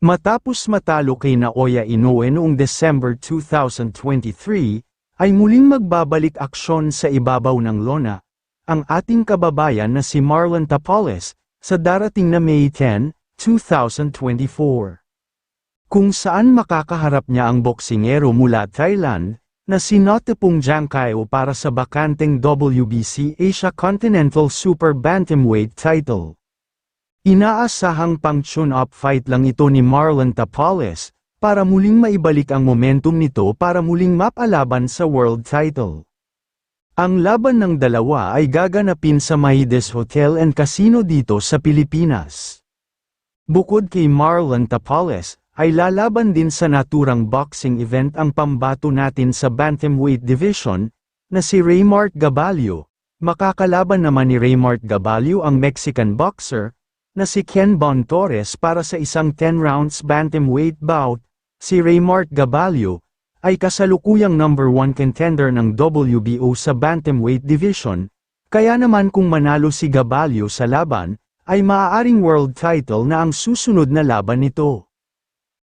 Matapos matalo kay Naoya Inoue noong December 2023, ay muling magbabalik aksyon sa ibabaw ng lona, ang ating kababayan na si Marlon Tapales, sa darating na May 10, 2024. Kung saan makakaharap niya ang boksingero mula Thailand, na si Notapong Jangkayo para sa bakanteng WBC Asia Continental Super Bantamweight title. Inaasahang pang-tune-up fight lang ito ni Marlon Tapales, para muling maibalik ang momentum nito para muling mapalaban sa world title. Ang laban ng dalawa ay gaganapin sa Maides Hotel and Casino dito sa Pilipinas. Bukod kay Marlon Tapales, ay lalaban din sa naturang boxing event ang pambato natin sa Bantamweight Division, na si Raymart Gabalio. Makakalaban naman ni Raymart Gabalio ang Mexican boxer, na si Ken Bon Torres para sa isang 10 rounds bantamweight bout. Si Raymart Gabalio ay kasalukuyang number 1 contender ng WBO sa bantamweight division, kaya naman kung manalo si Gabalio sa laban, ay maaaring world title na ang susunod na laban nito.